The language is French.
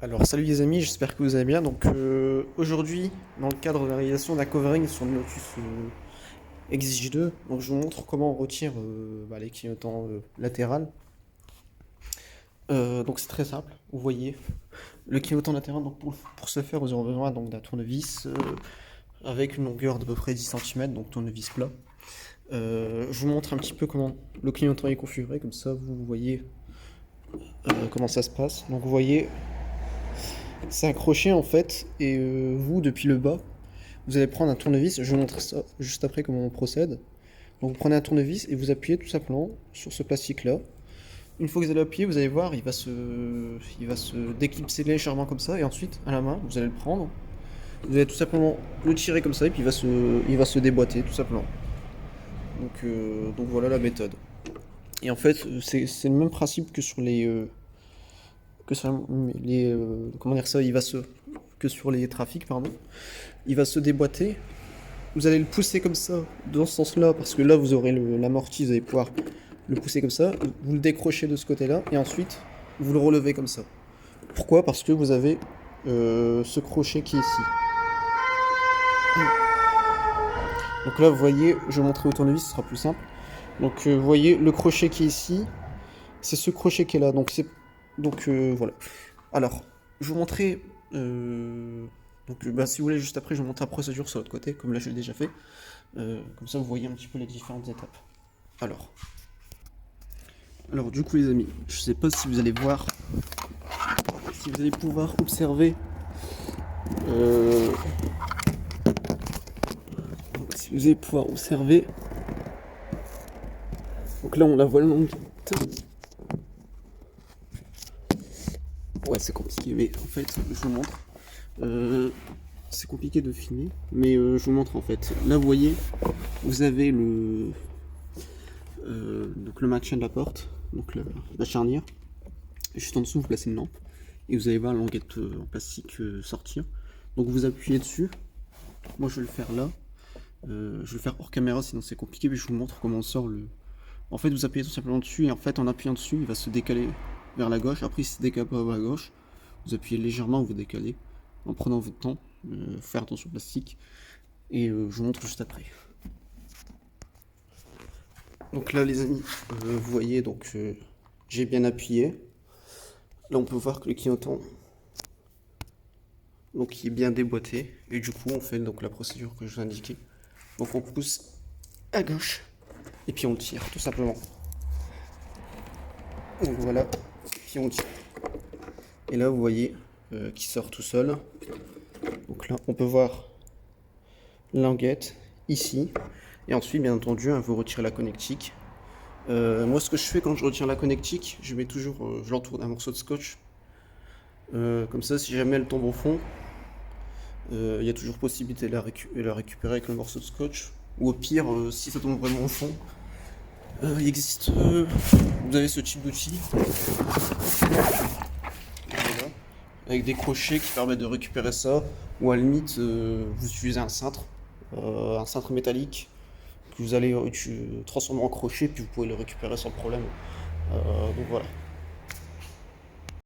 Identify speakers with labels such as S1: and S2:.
S1: Alors salut les amis, j'espère que vous allez bien. Donc aujourd'hui, dans le cadre de la réalisation d'un covering sur le Lotus Exige 2, donc je vous montre comment on retire les clignotants latéral. Donc c'est très simple, vous voyez le clignotant latéral. Donc pour ce faire, vous aurez besoin donc d'un tournevis avec une longueur d'à peu près 10 cm, donc tournevis plat. Je vous montre un petit peu comment le clignotant est configuré, comme ça vous voyez comment ça se passe. Donc vous voyez, c'est accroché en fait, et vous, depuis le bas, vous allez prendre un tournevis. Je vais vous montrer ça juste après comment on procède. Donc vous prenez un tournevis et vous appuyez tout simplement sur ce plastique là. Une fois que vous allez appuyer, vous allez voir, il va se déclipser légèrement comme ça, et ensuite à la main, vous allez le prendre. Vous allez tout simplement le tirer comme ça, et puis il va se déboîter tout simplement. Donc voilà la méthode. Et en fait, c'est le même principe que sur comment dire ça, que sur les trafics, pardon. Il va se déboîter. Vous allez le pousser comme ça, dans ce sens-là, parce que là vous aurez l'amorti, vous allez pouvoir le pousser comme ça. Vous le décrochez de ce côté-là, et ensuite vous le relevez comme ça. Pourquoi? Parce que vous avez ce crochet qui est ici. Donc là, vous voyez, je vais montrer au tournevis, ce sera plus simple. Donc vous voyez le crochet qui est ici, c'est ce crochet qui est là. Donc voilà. Alors, je vais vous montrer. Si vous voulez, juste après, je vais vous montrer la procédure sur l'autre côté, comme là je l'ai déjà fait. Comme ça, vous voyez un petit peu les différentes étapes. Alors du coup, les amis, je sais pas si vous allez voir, si vous allez pouvoir observer. Si vous allez pouvoir observer. Donc là, on la voit longue. Ouais, c'est compliqué, mais en fait, je vous montre. C'est compliqué de filmer, mais je vous montre en fait. Là, vous voyez, vous avez donc le maintien de la porte, donc la charnière. Juste en dessous, vous placez une lampe, et vous allez voir la languette en plastique sortir. Donc vous appuyez dessus. Moi, je vais le faire là. Je vais le faire hors caméra, sinon c'est compliqué, mais je vous montre comment on sort le. En fait, vous appuyez tout simplement dessus, et en fait, en appuyant dessus, il va se décaler vers la gauche. Après, il se décale pas vers la gauche. Vous appuyez légèrement, vous décalez, en prenant votre temps. Faire attention au plastique. Et je vous montre juste après. Donc là, les amis, vous voyez, donc j'ai bien appuyé. Là, on peut voir que le clignotant, donc il est bien déboîté. Et du coup, on fait donc la procédure que je vous ai indiquée. Donc on pousse à gauche, et puis on le tire, tout simplement. Donc voilà, puis on tire. Et là, vous voyez qu'il sort tout seul. Donc là, on peut voir la languette ici. Et ensuite, bien entendu, vous retirez la connectique. Moi, ce que je fais quand je retire la connectique, je mets toujours, je l'entoure d'un morceau de scotch. Comme ça, si jamais elle tombe au fond, il y a toujours possibilité de la récupérer avec le morceau de scotch. Ou au pire, si ça tombe vraiment au fond, il existe. Vous avez ce type d'outil. Voilà. Avec des crochets qui permettent de récupérer ça. Ou à la limite, vous utilisez un cintre métallique que vous allez transformer en crochet, puis vous pouvez le récupérer sans problème. Donc voilà.